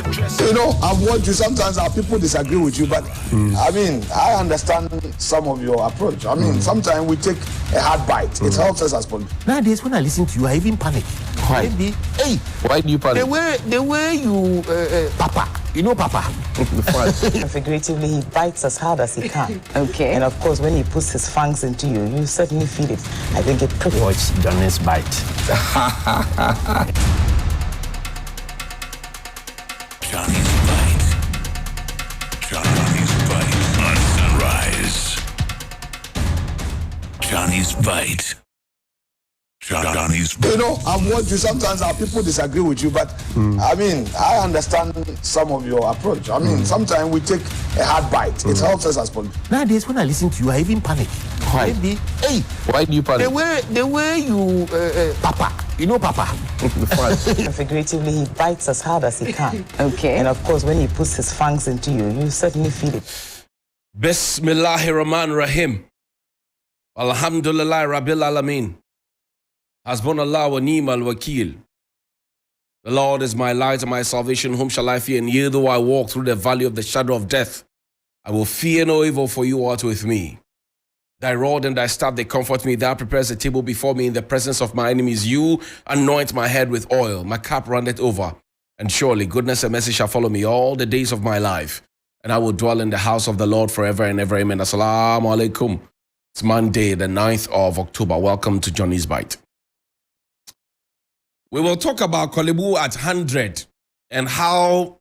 You know, I've watched you. Sometimes our people disagree with you, but I mean, I understand some of your approach. I mean, sometimes we take a hard bite. It helps us as politicians. Nowadays, when I listen to you, I even panic. Why? Maybe, hey, Why do you panic? the way you, Papa, you know, Papa. Figuratively, he bites as hard as he can. Okay. And of course, when he puts his fangs into you, you certainly feel it. I think it pretty. Watch Johnnie's bite. Johnnie's Bite. Johnnie's Bite on Sunrise. Johnnie's Bite. Johnnie's Bite. You know, I've watched you. Sometimes our people disagree with you, but I mean, I understand some of your approach. I mean, sometimes we take a hard bite. It helps us as politicians. Nowadays, when I listen to you, I even panic. Why? Maybe, hey, Why do you panic? the way you, Papa, you know, Papa. Figuratively, he bites as hard as he can. Okay. And of course, when he puts his fangs into you, you certainly feel it. Bismillahir Rahman Rahim. Alhamdulillah Rabbil Alameen. Hasbunallah wa ni'mal wakil. The Lord is my light and my salvation. Whom shall I fear? And yea, though I walk through the valley of the shadow of death, I will fear no evil, for you art with me. Thy rod and thy staff, they comfort me. Thou prepares a table before me in the presence of my enemies. You anoint my head with oil. My cup runneth over. And surely goodness and mercy shall follow me all the days of my life. And I will dwell in the house of the Lord forever and ever. Amen. Assalamu alaikum. It's Monday, the 9th of October. Welcome to Johnnie's Bite. We will talk about Kolebu at 100 and how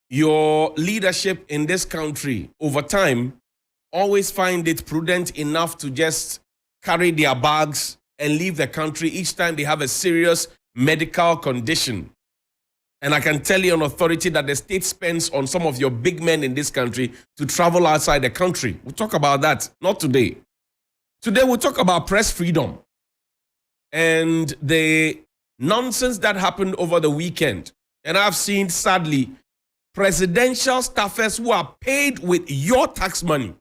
your leadership in this country over time always find it prudent enough to just carry their bags and leave the country each time they have a serious medical condition. And I can tell you on authority that the state spends on some of your big men in this country to travel outside the country. We'll talk about that, not today. Today we'll talk about press freedom and the nonsense that happened over the weekend. And I've seen, sadly, presidential staffers who are paid with your tax money.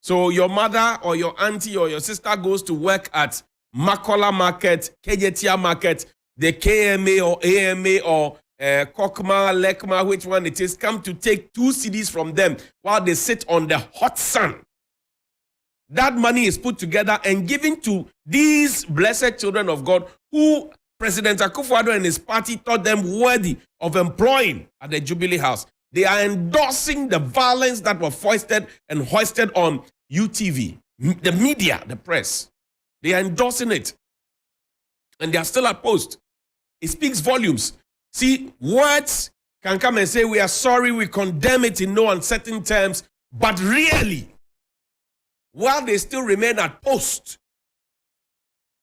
So your mother or your auntie or your sister goes to work at Makola Market, Kejetia Market, the KMA or AMA or Kokma, Lekma, which one it is, come to take 2 CDs from them while they sit on the hot sun. That money is put together and given to these blessed children of God who President Akufo-Addo and his party thought them worthy of employing at the Jubilee House. They are endorsing the violence that was foisted and hoisted on UTV, the media, the press. They are endorsing it. And they are still at post. It speaks volumes. See, words can come and say, we are sorry, we condemn it in no uncertain terms, but really, while they still remain at post,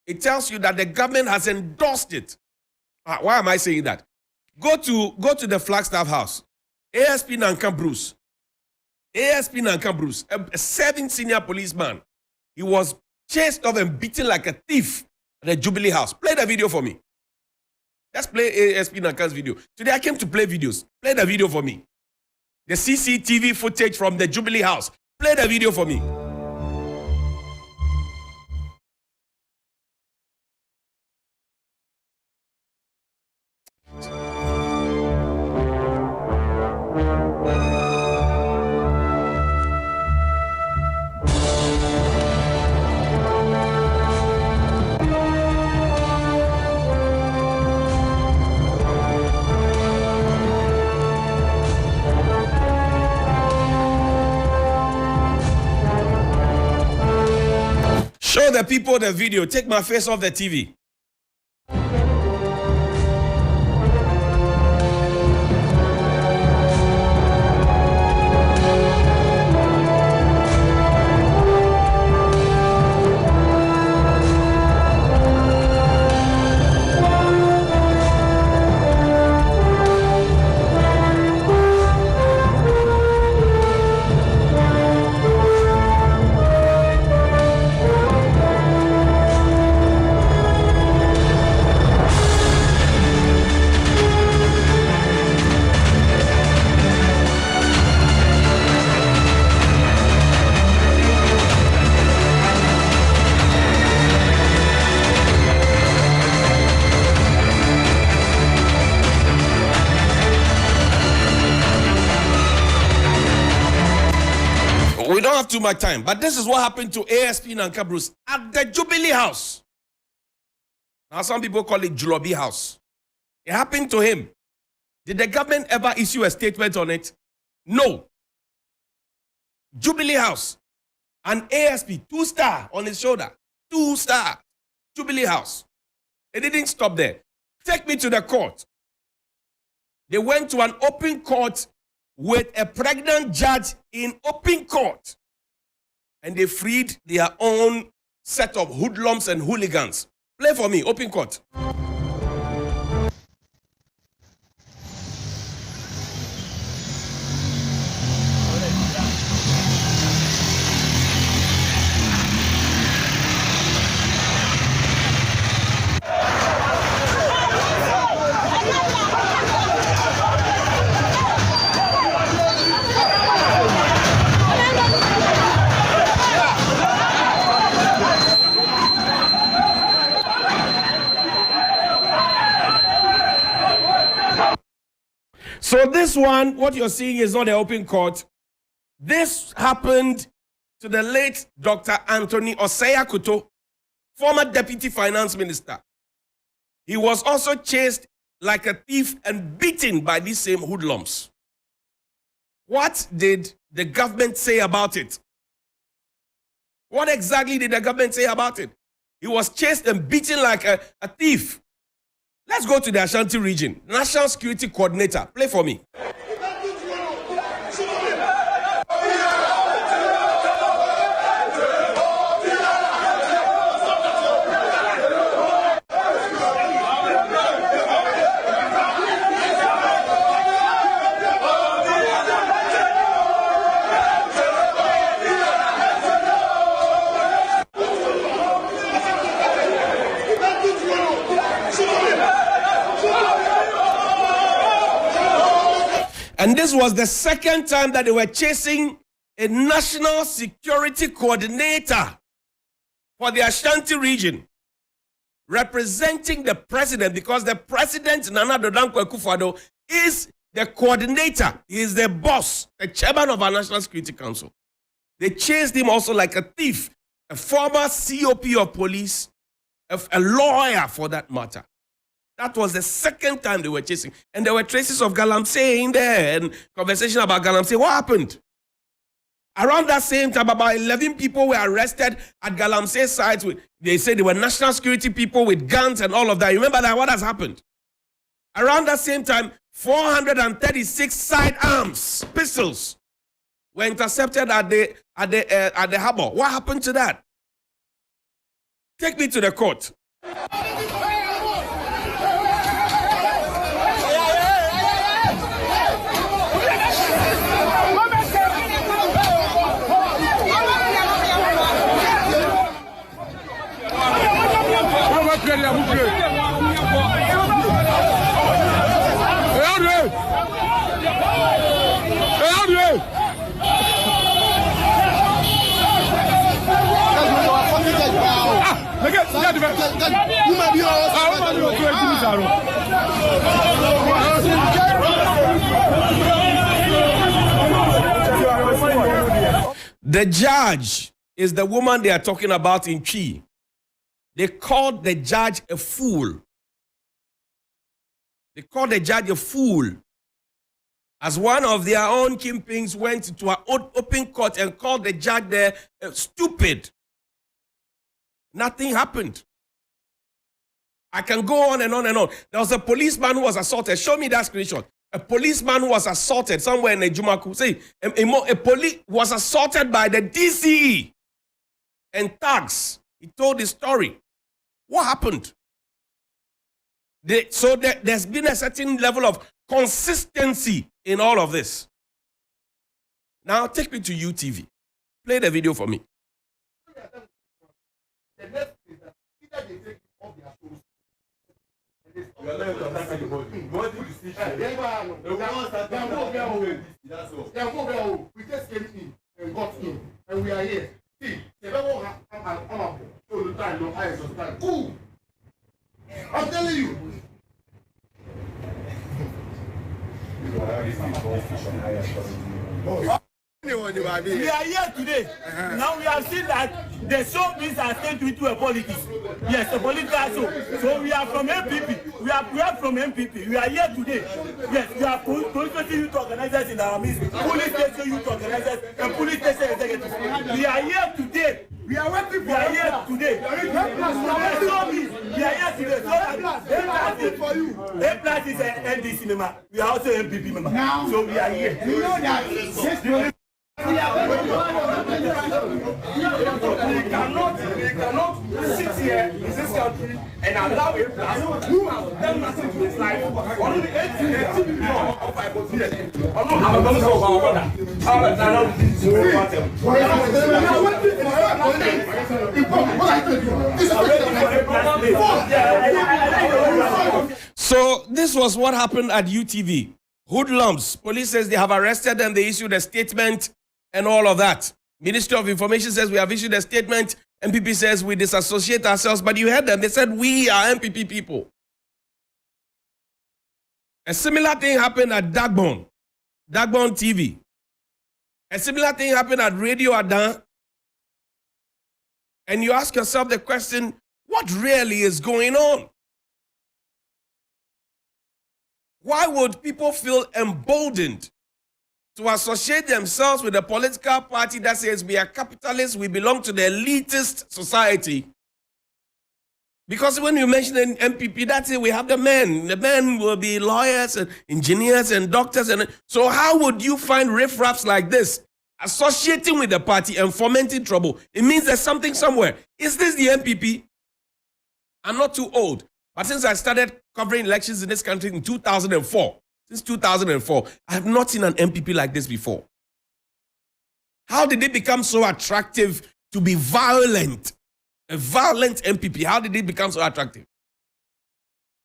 it tells you that the government has endorsed it. Why am I saying that? Go to the Flagstaff House. ASP Nankan Bruce. ASP Nankan Bruce, a 7 senior policeman. He was chased off and beaten like a thief at the Jubilee House. Play the video for me. Let's play ASP Nankan's video. Today I came to play videos. Play the video for me. The CCTV footage from the Jubilee House. Play the video for me. Show the people the video. Take my face off the TV. have too much time, but this is what happened to ASP Nanka Bruce at the Jubilee House. Now, some people call it Julobi House. It happened to him. Did the government ever issue a statement on it? No. Jubilee House. An ASP, 2-star on his shoulder. 2-star. Jubilee House. It didn't stop there. Take me to the court. They went to an open court with a pregnant judge in open court. And they freed their own set of hoodlums and hooligans. Play for me, open court. So this one, what you're seeing is not an open court. This happened to the late Dr. Anthony Osei Kuto, former deputy finance minister. He was also chased like a thief and beaten by these same hoodlums. What did the government say about it? What exactly did the government say about it? He was chased and beaten like a thief. Let's go to the Ashanti region. National Security Coordinator. Play for me. And this was the second time that they were chasing a national security coordinator for the Ashanti region, representing the president, because the president, Nana Addo Dankwa Akufo-Addo, is the coordinator. He is the boss, the chairman of our National Security Council. They chased him also like a thief, a former COP of police, a lawyer for that matter. That was the second time they were chasing. And there were traces of Galamsey in there and conversation about Galamsey. What happened? Around that same time, about 11 people were arrested at Galamsey sites. They said they were national security people with guns and all of that. You remember that? What has happened? Around that same time, 436 sidearms, pistols, were intercepted at the harbor. What happened to that? Take me to the court. The judge is the woman they are talking about in Chi. They called the judge a fool. They called the judge a fool. As one of their own kingpins went to an open court and called the judge there stupid. Nothing happened. I can go on and on and on. There was a policeman who was assaulted. Show me that screenshot. A policeman who was assaulted somewhere in Ejumaku. Say, a police was assaulted by the DCE and thugs. He told his story. What happened? There's been a certain level of consistency in all of this. Now take me to UTV. Play the video for me. The next is that either they take off their shoes. You are not to attack anybody. You want to see we just came in and got in, and we are here. See, the level I'm all the time, no eyes on time. Ooh! I'm telling you. We are here today. Now we have seen that the showbiz has turned into a politics. Yes, a political show. So we are from MPP. We are from MPP. We are here today. Yes, we are police station youth organizers in our midst, police station youth organizers, and police station executives. We are here today. We are waiting for here today. We are here today. A plus is an ND cinema. We are also MPP member. So we are here. You know that we cannot sit here in this country and allow a plus who has done nothing to his life. Only 18 million of I was here. So this was what happened at UTV. Hoodlums. Police says they have arrested them. They issued a statement and all of that. Ministry of Information says we have issued a statement. MPP says we disassociate ourselves. But you heard them. They said we are MPP people. A similar thing happened at Dagbon TV. A similar thing happened at Radio Adan. And you ask yourself the question, what really is going on? Why would people feel emboldened to associate themselves with a political party that says we are capitalists, we belong to the elitist society? Because when you mention an MPP, that's it, we have the men. The men will be lawyers and engineers and doctors. And so how would you find riffraffs like this associating with the party and fomenting trouble? It means there's something somewhere. Is this the MPP? I'm not too old. But since I started covering elections in this country in 2004, since 2004, I have not seen an MPP like this before. How did it become so attractive to be violent? A violent MPP, how did it become so attractive?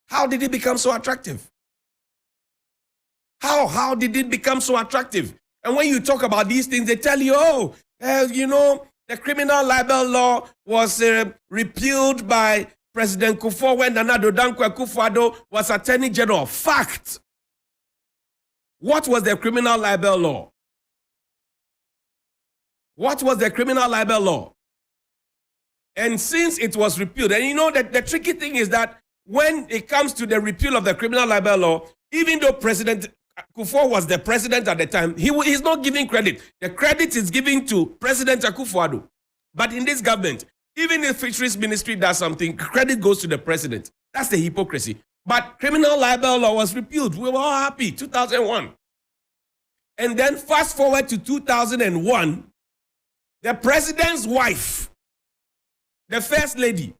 How did it become so attractive? How did it become so attractive? And when you talk about these things, they tell you, the criminal libel law was repealed by President Kufuor when Nana Addo Dankwa Akufo-Addo was Attorney General. Fact. What was the criminal libel law? What was the criminal libel law? And since it was repealed, and you know that the tricky thing is that when it comes to the repeal of the criminal libel law, even though President Kufuor was the president at the time, he's not giving credit. The credit is given to President Akufo-Addo. But in this government, even if Fisheries Ministry does something, credit goes to the president. That's the hypocrisy. But criminal libel law was repealed. We were all happy, 2001. And then fast forward to 2001, the president's wife, the first lady,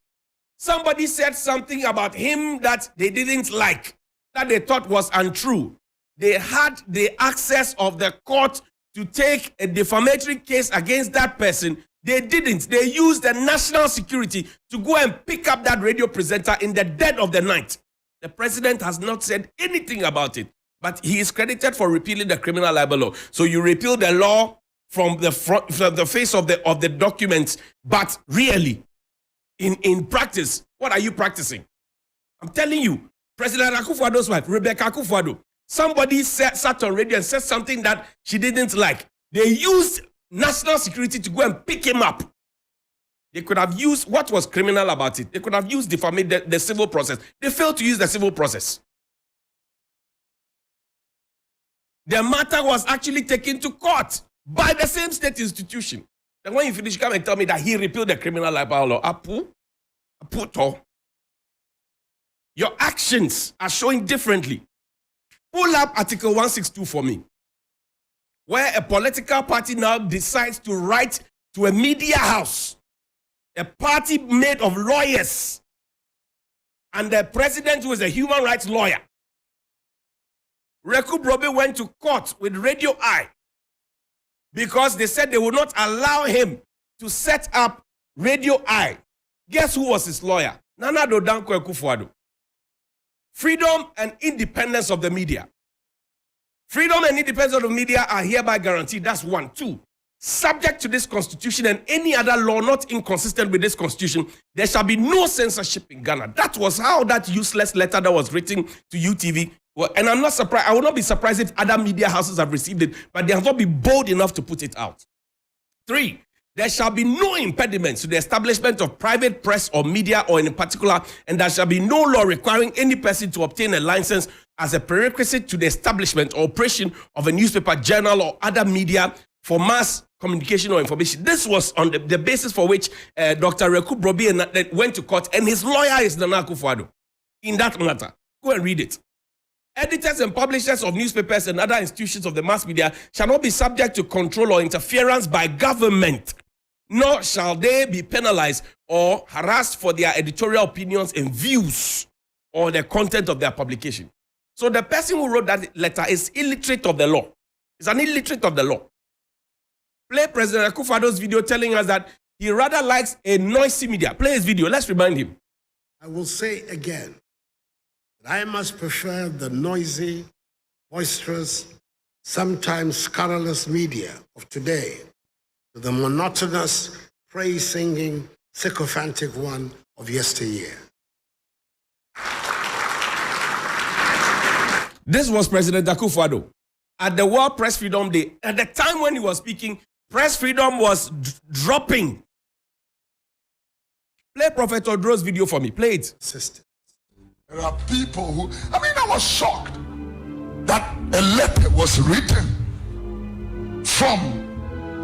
somebody said something about him that they didn't like, that they thought was untrue. They had the access of the court to take a defamatory case against that person. They didn't. They used the national security to go and pick up that radio presenter in the dead of the night. The president has not said anything about it, but he is credited for repealing the criminal libel law. So you repeal the law from the face of the documents, but really, in practice, what are you practicing? I'm telling you, President Akufo-Addo's wife, Rebecca Akufo-Addo, somebody sat on radio and said something that she didn't like. They used national security to go and pick him up. They could have used what was criminal about it. They could have used the civil process. They failed to use the civil process. The matter was actually taken to court by the same state institution. Then when you finish, come and tell me that he repealed the criminal libel law. Aputo. Your actions are showing differently. Pull up Article 162 for me, where a political party now decides to write to a media house, a party made of lawyers, and the president, who is a human rights lawyer. Reku Brobe went to court with Radio I because they said they would not allow him to set up Radio I. Guess who was his lawyer? Nana Addo Dankwa Akufo-Addo. Freedom and independence of the media. Freedom and independence of the media are hereby guaranteed. That's 1. 2. Subject to this constitution and any other law not inconsistent with this constitution, there shall be no censorship in Ghana. That was how that useless letter that was written to UTV Well, and I'm not surprised. I will not be surprised if other media houses have received it, but they have not been bold enough to put it out. 3, there shall be no impediment to the establishment of private press or media or in particular, and there shall be no law requiring any person to obtain a license as a prerequisite to the establishment or operation of a newspaper, journal, or other media for mass communication or information. This was on the basis for which Dr. Reku Brobi went to court, and his lawyer is Nana Akufo-Addo in that matter. Go and read it. Editors and publishers of newspapers and other institutions of the mass media shall not be subject to control or interference by government, nor shall they be penalized or harassed for their editorial opinions and views or the content of their publication. So the person who wrote that letter is illiterate of the law. He's an illiterate of the law. Play President Akufo-Addo's video telling us that he rather likes a noisy media. Play his video. Let's remind him. I will say again that I must prefer the noisy, boisterous, sometimes scurrilous media of today to the monotonous, praise-singing, sycophantic one of yesteryear. This was President Akufo-Addo at the World Press Freedom Day. At the time when he was speaking, press freedom was dropping. Play Prophet Odro's video for me. Play it. There are people who, I was shocked that a letter was written from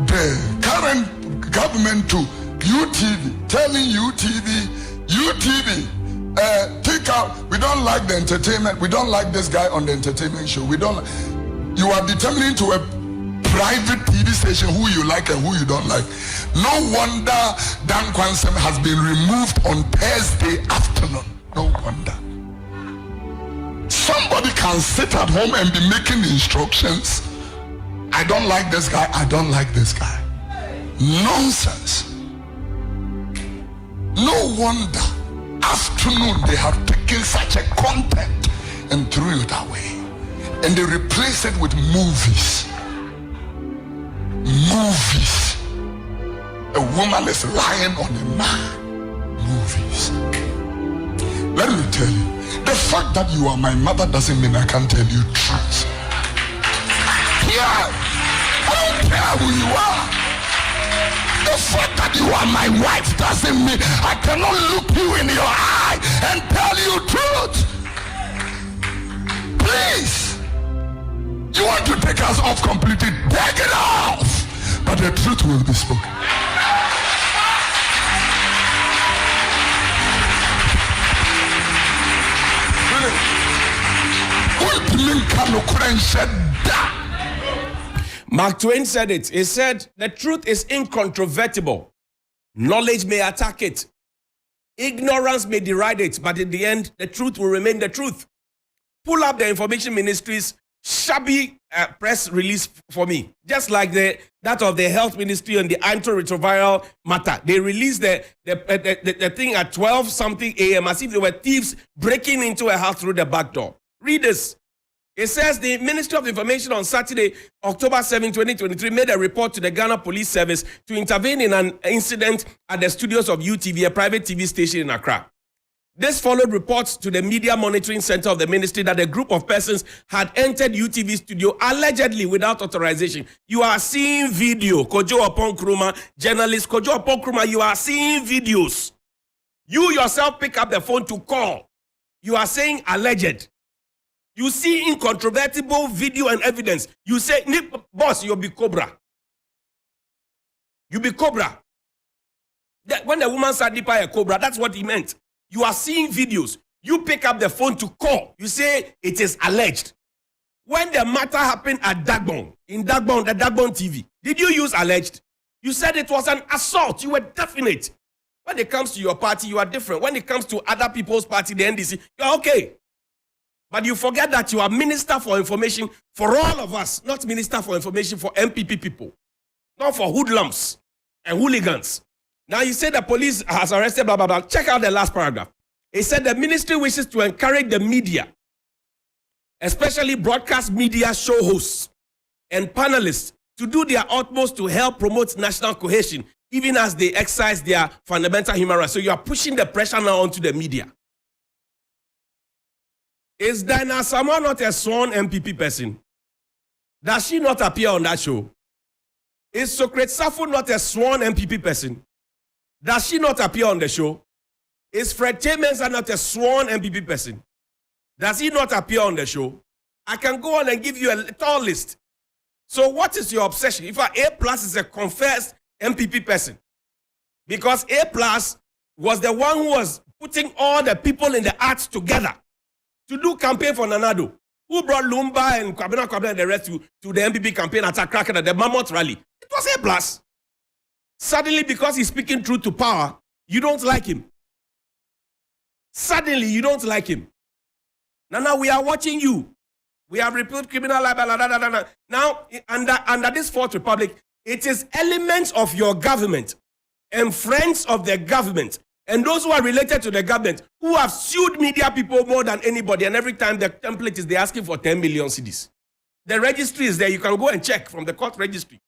the current government to UTV, telling UTV, take out, we don't like the entertainment, we don't like this guy on the entertainment show, you are determining to a private TV station who you like and who you don't like. No wonder Dan Kwansem has been removed on Thursday afternoon. No wonder. Somebody can sit at home and be making instructions. I don't like this guy, I don't like this guy. Nonsense. No wonder afternoon they have taken such a content and threw it away. And they replace it with movies. Movies. A woman is lying on a man. Movies. Let me tell you, the fact that you are my mother doesn't mean I can't tell you truth. Yeah, I don't care who you are. The fact that you are my wife doesn't mean I cannot look you in your eye and tell you truth. Please. You want to take us off completely? Take it off! But the truth will be spoken. Mark Twain said it. He said, the truth is incontrovertible. Knowledge may attack it. Ignorance may deride it, but in the end, the truth will remain the truth. Pull up the Information Ministry's shabby press release for me, just like that of the Health Ministry on the antiretroviral matter. They released the thing at 12 something a.m. as if they were thieves breaking into a house through the back door. Read this. It says the Ministry of Information on Saturday, October 7, 2023, made a report to the Ghana Police Service to intervene in an incident at the studios of UTV, a private TV station in Accra. This followed reports to the Media Monitoring Center of the ministry that a group of persons had entered UTV studio allegedly without authorization. You are seeing video. Kojo Opon Kruma, journalist Kojo Opon Kruma, you are seeing videos. You yourself pick up the phone to call. You are saying alleged. You see incontrovertible video and evidence. You say, boss, you'll be Cobra. You be Cobra. When the woman said Nipa a Cobra, that's what he meant. You are seeing videos. You pick up the phone to call. You say it is alleged. When the matter happened at Dagbon, the Dagbon TV, did you use alleged? You said it was an assault. You were definite. When it comes to your party, you are different. When it comes to other people's party, the NDC, you're okay. But you forget that you are Minister for Information for all of us, not Minister for Information for MPP people, not for hoodlums and hooligans. Now you say the police has arrested blah, blah, blah. Check out the last paragraph. It said the ministry wishes to encourage the media, especially broadcast media show hosts and panelists, to do their utmost to help promote national cohesion, even as they exercise their fundamental human rights. So you are pushing the pressure now onto the media. Is Diana Samoa not a sworn MPP person? Does she not appear on that show? Is Socrates Safo not a sworn MPP person? Does she not appear on the show? Is Fred Temenza not a sworn MPP person? Does he not appear on the show? I can go on and give you a tall list. So what is your obsession? If A plus is a confessed MPP person, because A plus was the one who was putting all the people in the arts together to do campaign for Nanado, who brought Lumba and Kwabena and the rest to the MPP campaign at Accra at the Mammoth rally. It was A plus. Suddenly, because he's speaking truth to power, you don't like him. Suddenly, you don't like him. Now we are watching you. We have repealed criminal libel. Now, under this Fourth Republic, it is elements of your government and friends of the government and those who are related to the government who have sued media people more than anybody. And every time the template is they're asking for 10 million cedis. The registry is there. You can go and check from the court registry.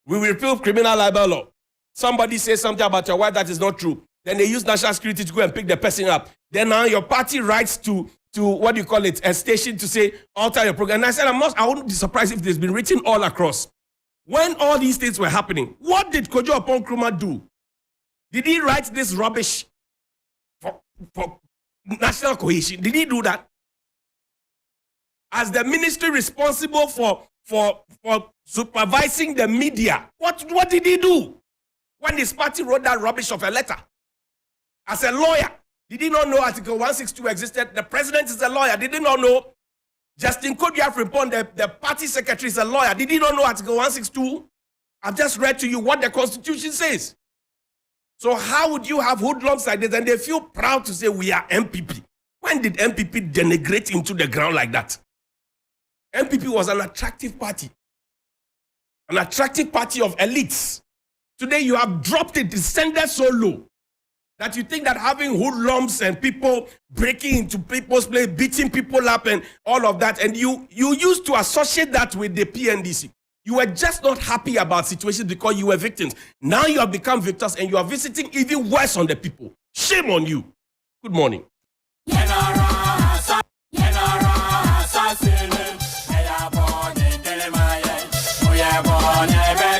We will repeal criminal libel law. Somebody says something about your wife that is not true. Then they use national security to go and pick the person up. Then now your party writes to what do you call it, a station to say, alter your program. And I said, I wouldn't be surprised if it's been written all across. When all these things were happening, what did Kojo Oppong Nkrumah do? Did he write this rubbish for national cohesion? Did he do that? As the ministry responsible for supervising the media, what did he do when his party wrote that rubbish of a letter? As a lawyer, did he not know Article 162 existed? The president is a lawyer. Did he not know? Justin Kodua Frimpong, the party secretary, is a lawyer. Did he not know Article 162? I've just read to you what the Constitution says. So how would you have hoodlums like this and they feel proud to say we are MPP? When did MPP denigrate into the ground like that? MPP was an attractive party. An attractive party of elites. Today you have dropped it, descended so low that you think that having hoodlums and people breaking into people's place, beating people up and all of that, and you used to associate that with the PNDC. You were just not happy about situations because you were victims. Now you have become victors and you are visiting even worse on the people. Shame on you. Good morning.